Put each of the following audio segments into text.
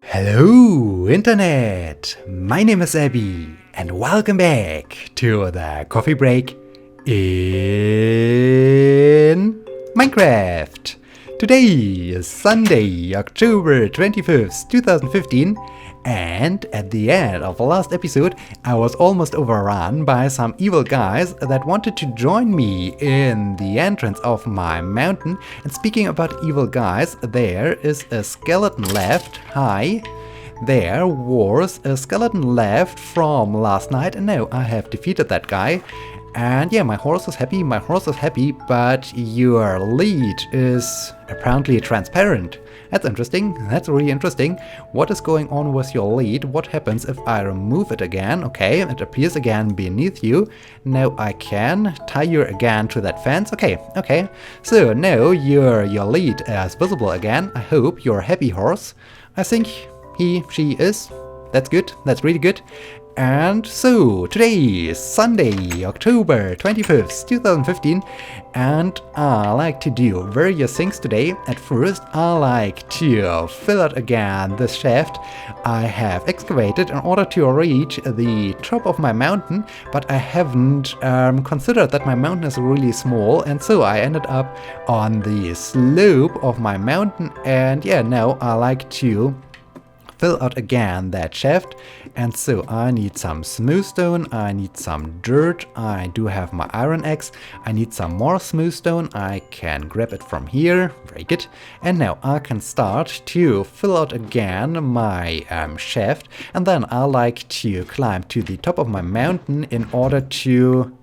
Hello, Internet! My name is Sebbi, and welcome back to the coffee break in Minecraft. Today is Sunday, October 25th, 2015, and at the end of the last episode, I was almost overrun by some evil guys that wanted to join me in the entrance of my mountain. And speaking about evil guys, there is a skeleton left. Hi. There was a skeleton left from last night, and now I have defeated that guy. And yeah, my horse is happy, but your lead is apparently transparent. That's interesting, that's really interesting. What is going on with your lead? What happens if I remove it again? Okay, it appears again beneath you. Now I can tie you again to that fence. Okay. So now your lead is visible again. I hope you're a happy horse. I think she is. That's good, that's really good. And so, today is Sunday, October 25th, 2015, and I like to do various things today. At first, I like to fill out again this shaft I have excavated in order to reach the top of my mountain, but I haven't considered that my mountain is really small, and so I ended up on the slope of my mountain, and yeah, now I like to fill out again that shaft. And so I need some smooth stone, I need some dirt, I do have my iron axe, I need some more smooth stone, I can grab it from here, very good. And now I can start to fill out again my shaft, and then I like to climb to the top of my mountain in order to,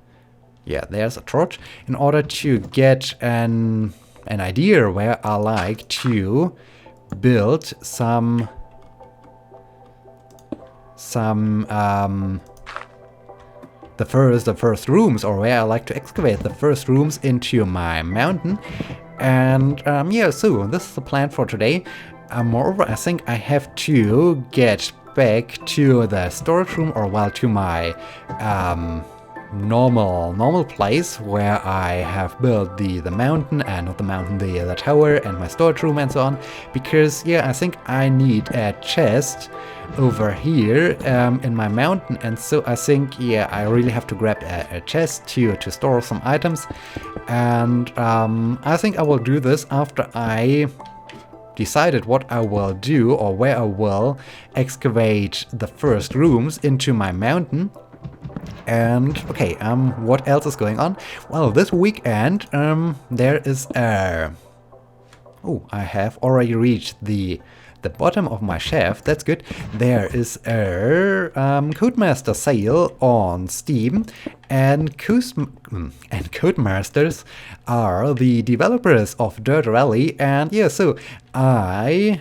yeah, there's a torch, in order to get an idea where I like to build some the first rooms, or where I like to excavate the first rooms into my mountain. And yeah, so this is the plan for today. Moreover, I think I have to get back to the storage room, or well, to my normal place where I have built the mountain, and not the mountain, the tower and my storage room and so on, because yeah, I think I need a chest over here in my mountain, and so I think, yeah, I really have to grab a chest to store some items. And I think I will do this after I decided what I will do, or where I will excavate the first rooms into my mountain. And okay, what else is going on? Well, this weekend there is a... Oh, I have already reached the bottom of my shaft. That's good. There is a Codemaster sale on Steam, and Codemasters are the developers of Dirt Rally. And yeah, so I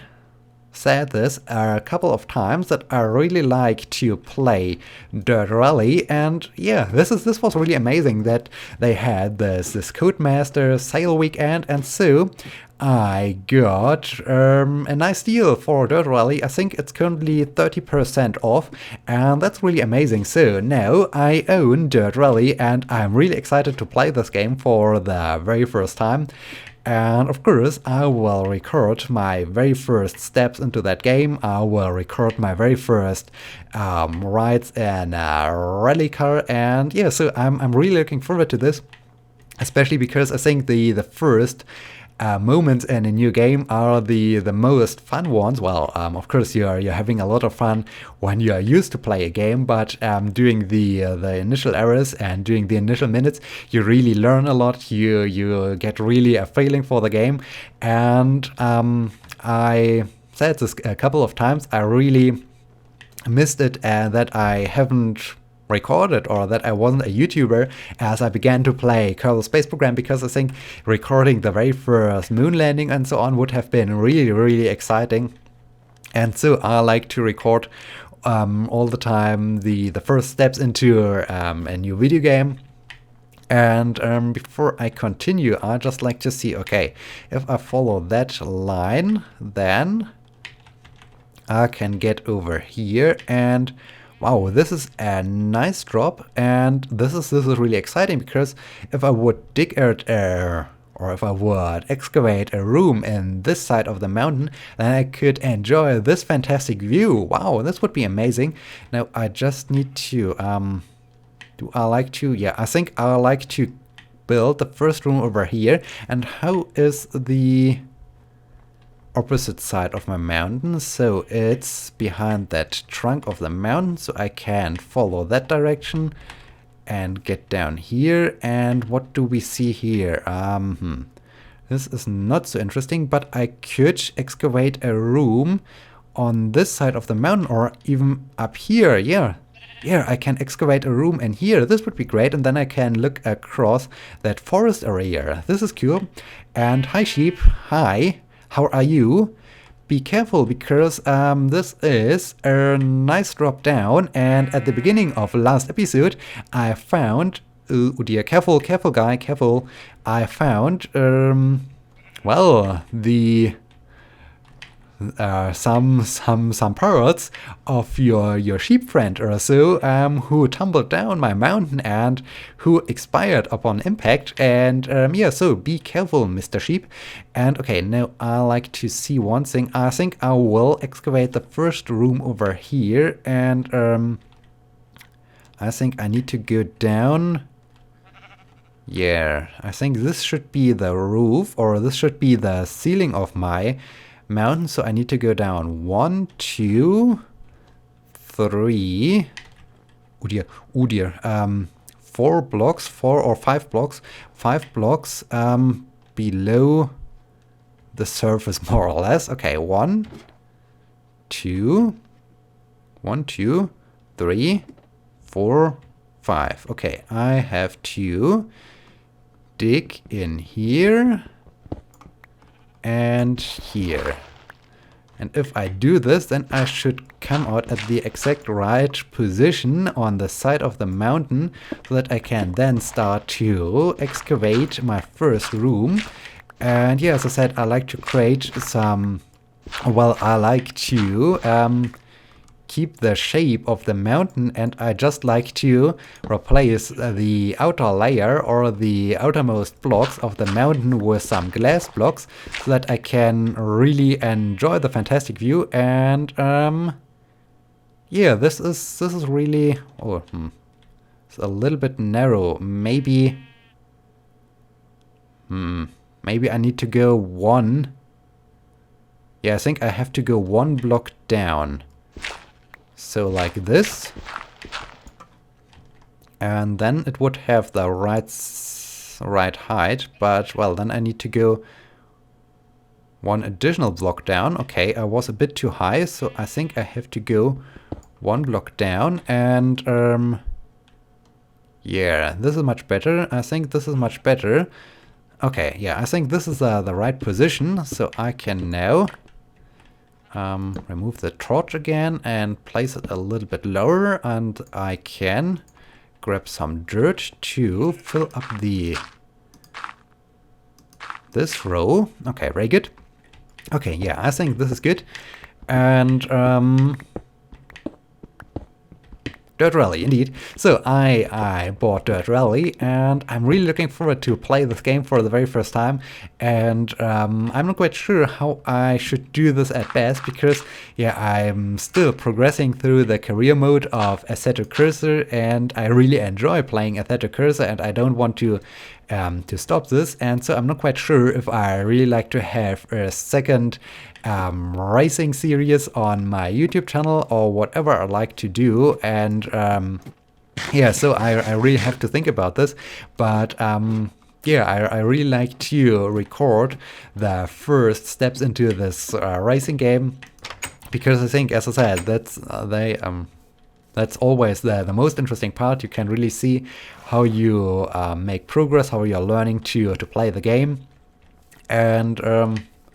said this a couple of times that I really like to play Dirt Rally, and yeah, this was really amazing that they had this Codemaster sale weekend, and so I got a nice deal for Dirt Rally. I think it's currently 30% off, and that's really amazing. So now I own Dirt Rally, and I'm really excited to play this game for the very first time. And of course, I will record my very first steps into that game. I will record my very first rides in a rally car, and yeah, so I'm really looking forward to this, especially because I think the first moments in a new game are the most fun ones. Well, of course you're having a lot of fun when you are used to play a game, but doing the initial errors and doing the initial minutes, you really learn a lot. You get really a feeling for the game, and I said this a couple of times. I really missed it, that I haven't recorded, or that I wasn't a YouTuber as I began to play Kerbal Space Program, because I think recording the very first moon landing and so on would have been really exciting. And so I like to record all the time the first steps into a new video game. And before I continue, I just like to see, okay, if I follow that line, then I can get over here, and wow, this is a nice drop, and this is really exciting, because if I would dig out or if I would excavate a room in this side of the mountain, then I could enjoy this fantastic view. Wow, this would be amazing. Now I just need to, do I like to, yeah, I think I like to build the first room over here. And how is the opposite side of my mountain? So it's behind that trunk of the mountain, so I can follow that direction and get down here. And what do we see here? This is not so interesting, but I could excavate a room on this side of the mountain, or even up here. Yeah, I can excavate a room in here. This would be great, and then I can look across that forest area. This is cool. And hi sheep, hi, how are you? Be careful, because this is a nice drop down, and at the beginning of last episode I found, oh dear, careful guy, careful, I found, well, the some parts of your sheep friend or so, who tumbled down my mountain and who expired upon impact. And yeah, so be careful, Mr. Sheep. And okay, now I like to see one thing. I think I will excavate the first room over here, and I think I need to go down. Yeah, I think this should be the roof, or this should be the ceiling of my mountain. So I need to go down 1, 2, 3. Oh dear. 4 blocks, 4 or 5 blocks, 5 blocks below the surface, more or less. Okay, 1, 2, 3, 4, 5. Okay, I have to dig in here and here. And if I do this, then I should come out at the exact right position on the side of the mountain, so that I can then start to excavate my first room. And yeah, as I said, I like to create some, well, I like to keep the shape of the mountain, and I just like to replace the outer layer or the outermost blocks of the mountain with some glass blocks, so that I can really enjoy the fantastic view. And yeah, this is really, oh, it's a little bit narrow. Maybe I need to go one. Yeah, I think I have to go 1 block down. So like this, and then it would have the right height, but well, then I need to go 1 additional block down. Okay, I was a bit too high, so I think I have to go 1 block down. And yeah, this is much better. I think this is much better. Okay, yeah, I think this is the right position, so I can now remove the torch again and place it a little bit lower, and I can grab some dirt to fill up this row. Okay, very good. Okay, yeah, I think this is good. And Dirt Rally, indeed. So I bought Dirt Rally, and I'm really looking forward to play this game for the very first time. And I'm not quite sure how I should do this at best, because yeah, I'm still progressing through the career mode of Assetto Cursor, and I really enjoy playing Assetto Cursor, and I don't want to stop this. And so I'm not quite sure if I really like to have a second racing series on my YouTube channel, or whatever I like to do. And yeah, so I really have to think about this. But yeah, I really like to record the first steps into this racing game, because I think, as I said, that's always the most interesting part. You can really see how you make progress, how you're learning to play the game. And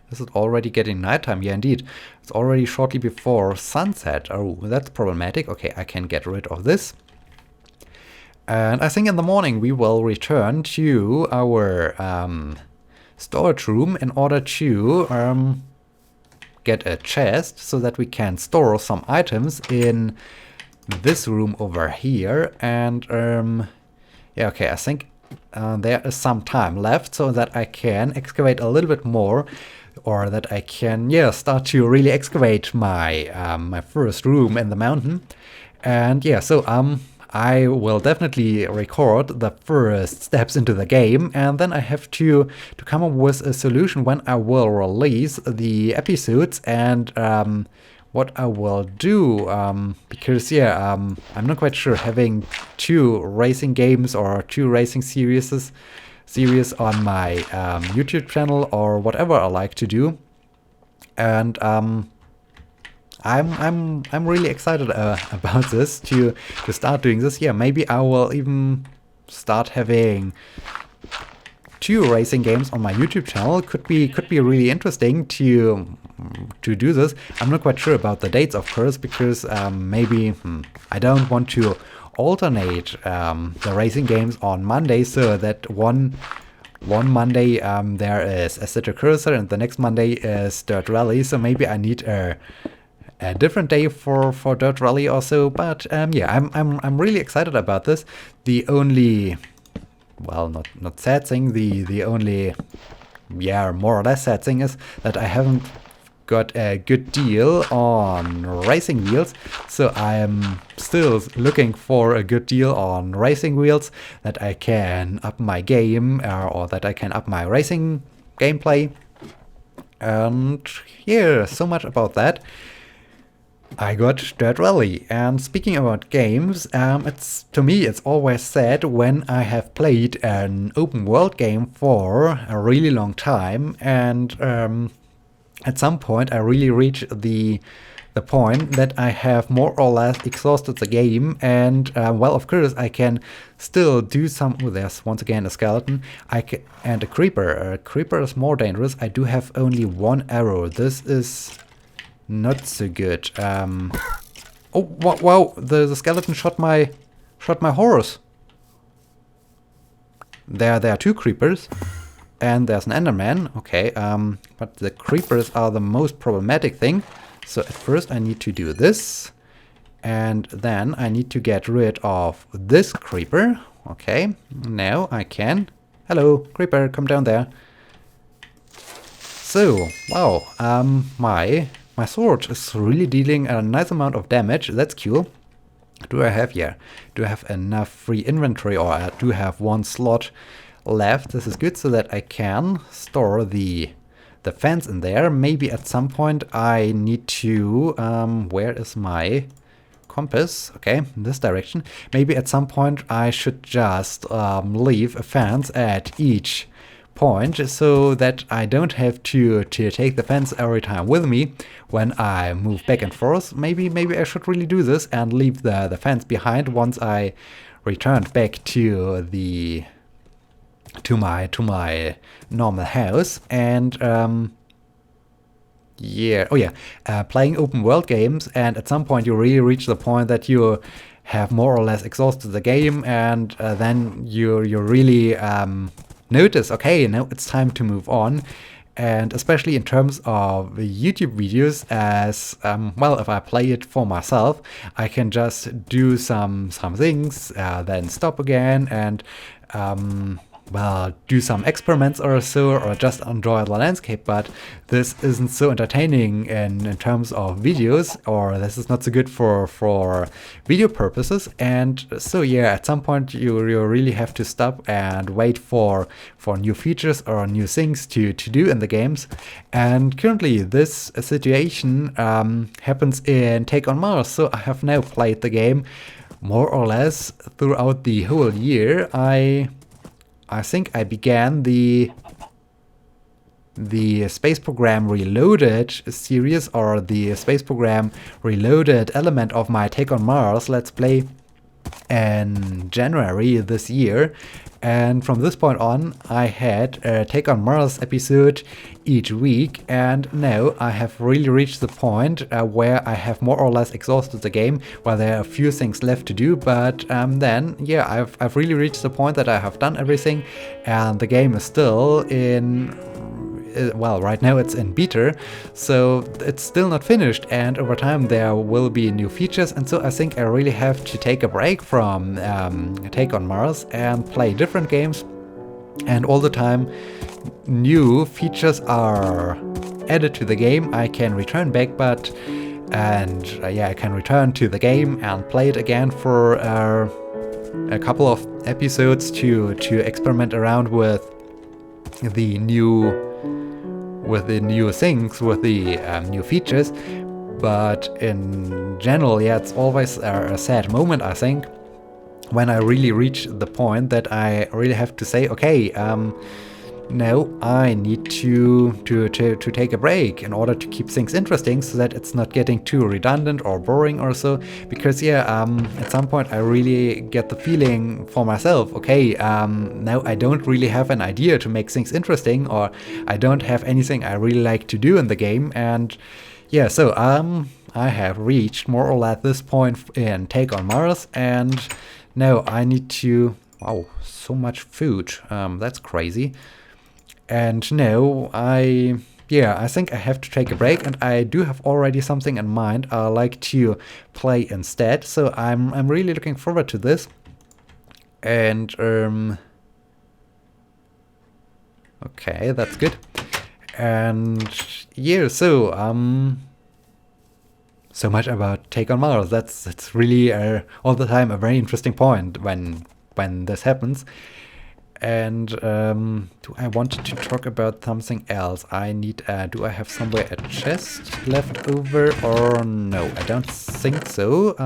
is it already getting nighttime? Yeah, indeed. It's already shortly before sunset. Oh, that's problematic. Okay, I can get rid of this. And I think in the morning we will return to our storage room in order to get a chest, so that we can store some items in this room over here. And yeah, okay, I think there is some time left so that I can excavate a little bit more, or that I can, yeah, start to really excavate my my first room in the mountain. And yeah, so I will definitely record the first steps into the game, and then I have to come up with a solution when I will release the episodes, and what I will do, because yeah, I'm not quite sure having two racing games or two racing series on my YouTube channel or whatever I like to do, and I'm really excited about this to start doing this. Yeah, maybe I will even start having two racing games on my YouTube channel. Could be really interesting to do this. I'm not quite sure about the dates, of course, because maybe I don't want to alternate the racing games on Monday, so that one Monday there is a City Cruiser and the next Monday is Dirt Rally. So maybe I need a different day for Dirt Rally or so. But yeah, I'm really excited about this. The only, well, not sad thing, the only, yeah, more or less sad thing is that I haven't got a good deal on racing wheels. So I'm still looking for a good deal on racing wheels that I can up my game, or that I can up my racing gameplay. And yeah, so much about that. I got Dirt Rally, and speaking about games, to me it's always sad when I have played an open world game for a really long time, and at some point I really reach the point that I have more or less exhausted the game, and well, of course I can still do some. Oh, there's once again a skeleton. And a creeper. A creeper is more dangerous. I do have only one arrow. This is not so good. Oh wow! The skeleton shot my horse. There are two creepers, and there's an Enderman. Okay, but the creepers are the most problematic thing. So at first I need to do this, and then I need to get rid of this creeper. Okay, now I can. Hello, creeper, come down there. So wow, my sword is really dealing a nice amount of damage. That's cool. Do I have enough free inventory, or I do have one slot left? This is good, so that I can store the fence in there. Maybe at some point I need to where is my compass? Okay, in this direction. Maybe at some point I should just leave a fence at each point, so that I don't have to take the fence every time with me when I move back and forth. Maybe I should really do this and leave the fence behind once I returned back to my normal house. And yeah, oh yeah, playing open world games, and at some point you really reach the point that you have more or less exhausted the game, and then you really notice, okay, now it's time to move on. And especially in terms of YouTube videos, as well, if I play it for myself, I can just do some things, then stop again, and well, do some experiments or so, or just enjoy the landscape. But this isn't so entertaining in terms of videos, or this is not so good for video purposes. And so yeah, at some point you really have to stop and wait for new features or new things to do in the games. And currently this situation happens in Take on Mars. So I have now played the game more or less throughout the whole year. I think I began the Space Program Reloaded series, or the Space Program Reloaded element of my Take on Mars Let's Play in January this year. And from this point on, I had a Take on Mars episode each week, and now I have really reached the point where I have more or less exhausted the game, where there are a few things left to do, but then, yeah, I've really reached the point that I have done everything, and the game is still in well, right now it's in beta, so it's still not finished, and over time there will be new features, and so I think I really have to take a break from Take on Mars and play different games, and all the time new features are added to the game. I can return back, I can return to the game and play it again for a couple of episodes to experiment around with the new things, with the new features. But in general, yeah, it's always a sad moment, I think, when I really reach the point that I really have to say, okay, now I need to take a break in order to keep things interesting, so that it's not getting too redundant or boring or so. Because at some point I really get the feeling for myself, okay, now I don't really have an idea to make things interesting, or I don't have anything I really like to do in the game. And yeah, so I have reached more or less this point in Take on Mars, and now I need to... Wow, so much food, that's crazy. And now I think I have to take a break, and I do have already something in mind I like to play instead. So I'm really looking forward to this. And okay, that's good. And yeah, so so much about Take on Mars. That's really all the time a very interesting point when this happens. And do I want to talk about something else? I need, do I have somewhere a chest left over, or no? I don't think so.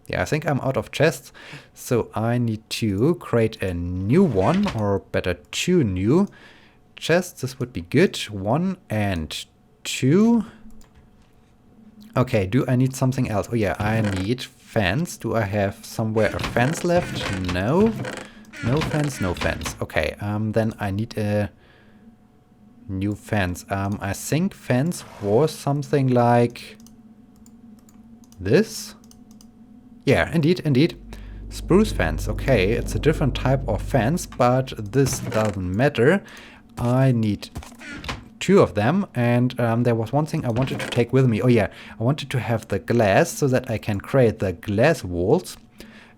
Yeah, I think I'm out of chests, so I need to create a new one, or better, 2 new chests. This would be good. 1 and 2. Okay, do I need something else? Oh yeah, I need fence. Do I have somewhere a fence left? No. No fence, no fence. Okay, then I need a new fence. I think fence was something like this. Yeah, indeed. Spruce fence. Okay, it's a different type of fence, but this doesn't matter. I need 2 of them, and there was one thing I wanted to take with me. Oh yeah, I wanted to have the glass so that I can create the glass walls.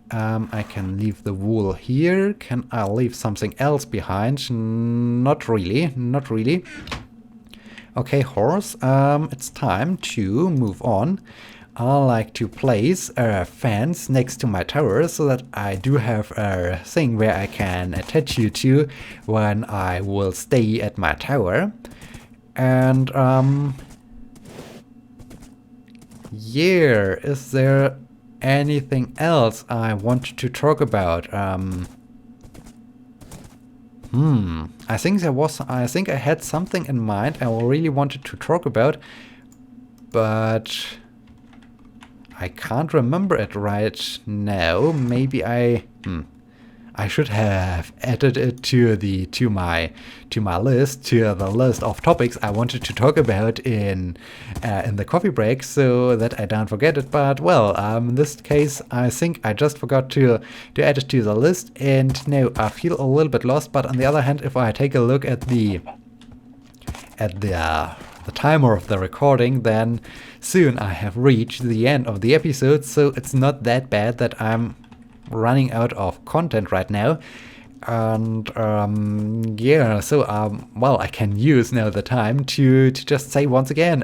I can leave the wool here. Can I leave something else behind? Not really. Okay, horse, it's time to move on. I like to place a fence next to my tower, so that I do have a thing where I can attach you to when I will stay at my tower. And yeah, is there anything else I want to talk about? I think I had something in mind I really wanted to talk about, but I can't remember it right now. Maybe I should have added it to my list, to the list of topics I wanted to talk about in the coffee break, so that I don't forget it. But well, in this case, I think I just forgot to add it to the list, and now I feel a little bit lost. But on the other hand, if I take a look at the timer of the recording, then soon I have reached the end of the episode, so it's not that bad that I'm running out of content right now. And yeah, so well, I can use now the time to just say once again,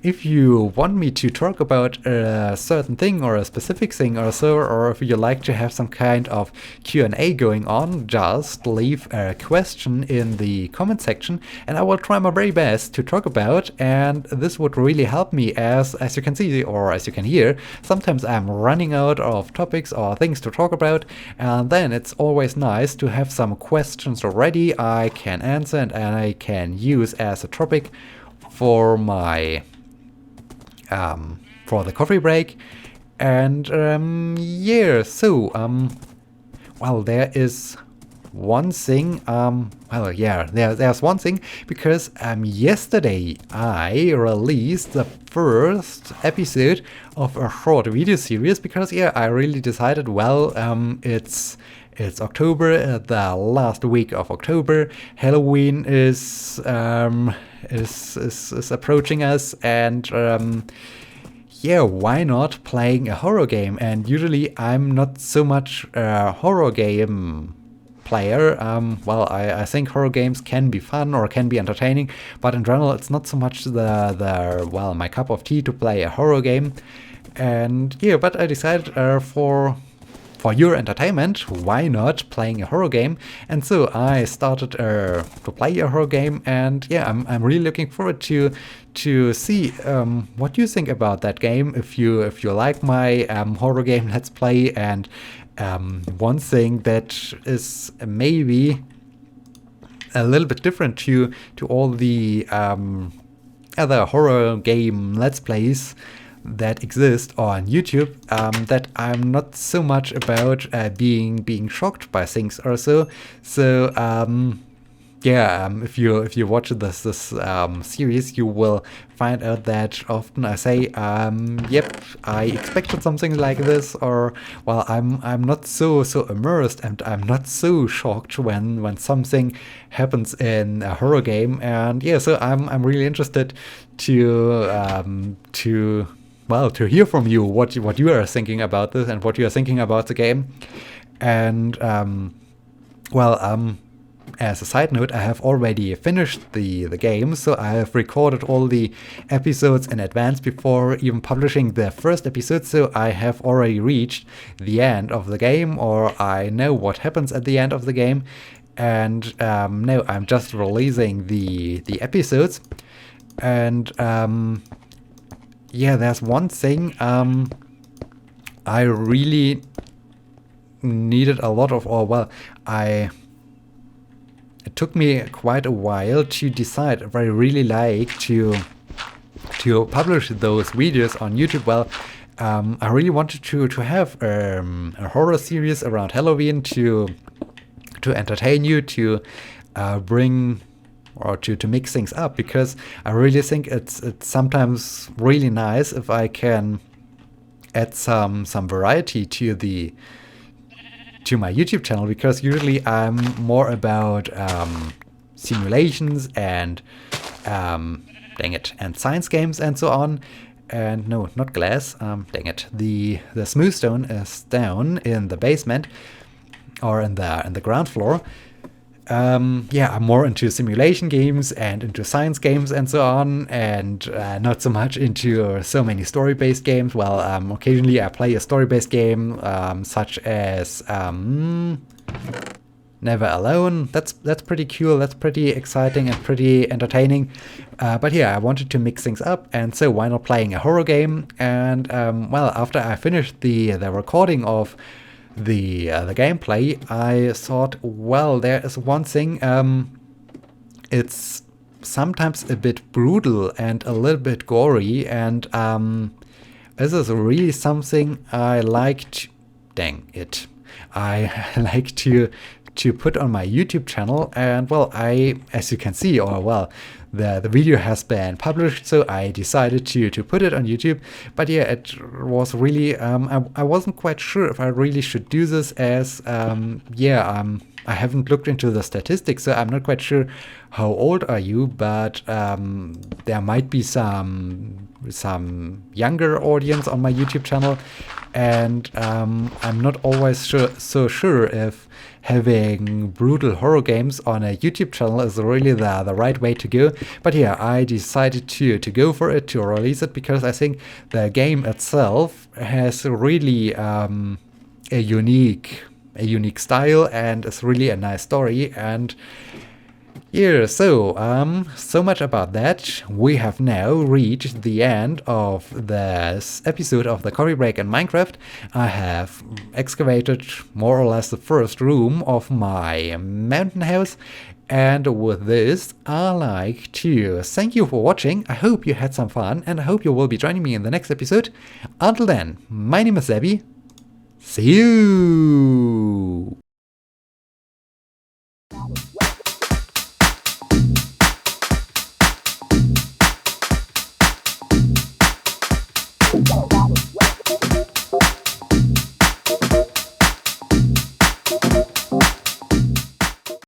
if you want me to talk about a certain thing or a specific thing or so, or if you like to have some kind of Q&A going on, just leave a question in the comment section, and I will try my very best to talk about. And this would really help me, as you can see, or as you can hear, sometimes I'm running out of topics or things to talk about, and then it's always nice to have some questions already I can answer and I can use as a topic for my for the coffee break. And yeah, so well, there is one thing, there's one thing, because yesterday I released the first episode of a short video series, because I really decided, well, it's It's October, the last week of October. Halloween is approaching us, and yeah, why not playing a horror game? And usually I'm not so much a horror game player. Well, I think horror games can be fun or can be entertaining, but in general it's not so much well, my cup of tea to play a horror game. And yeah, but I decided for your entertainment, why not playing a horror game? And so I started to play a horror game, and yeah, I'm really looking forward to see what you think about that game. If you like my horror game let's play, and one thing that is maybe a little bit different to all the other horror game let's plays that exist on YouTube, that I'm not so much about being shocked by things or so. So yeah, if you watch this series, you will find out that often I say, yep, I expected something like this, or well, I'm not so immersed, and I'm not so shocked when something happens in a horror game. And yeah, so I'm really interested to hear from you what you are thinking about this and what you are thinking about the game. And as a side note, I have already finished the game, so I have recorded all the episodes in advance before even publishing the first episode, so I have already reached the end of the game, or I know what happens at the end of the game. And now I'm just releasing the episodes. And yeah, there's one thing I really needed a lot of, it took me quite a while to decide if I really like to publish those videos on YouTube. Well, I really wanted to have a horror series around Halloween to entertain you, to bring or to mix things up, because I really think it's sometimes really nice if I can add some variety to my YouTube channel, because usually I'm more about simulations and and science games and so on. And no, not glass. The smooth stone is down in the basement or in the ground floor. Yeah, I'm more into simulation games and into science games and so on, and not so much into so many story-based games. Well, occasionally I play a story-based game, such as Never Alone. That's pretty cool, that's pretty exciting and pretty entertaining. But yeah, I wanted to mix things up, and so why not playing a horror game? And well, after I finished the recording of the gameplay, I thought, well, there is one thing, it's sometimes a bit brutal and a little bit gory, and this is really something I like I like to put on my YouTube channel. And well, as you can see, or well, the video has been published, so I decided to put it on YouTube. But yeah, it was really, I wasn't quite sure if I really should do this, as I haven't looked into the statistics, so I'm not quite sure how old are you, but there might be some younger audience on my YouTube channel, and I'm not always so sure if having brutal horror games on a YouTube channel is really the right way to go. But yeah, I decided to go for it, to release it, because I think the game itself has really a unique style, and it's really a nice story. And yeah, so much about that. We have now reached the end of this episode of the Coffee Break in Minecraft. I have excavated more or less the first room of my mountain house, and with this, I like to thank you for watching. I hope you had some fun, and I hope you will be joining me in the next episode. Until then, my name is Sebbi. See you!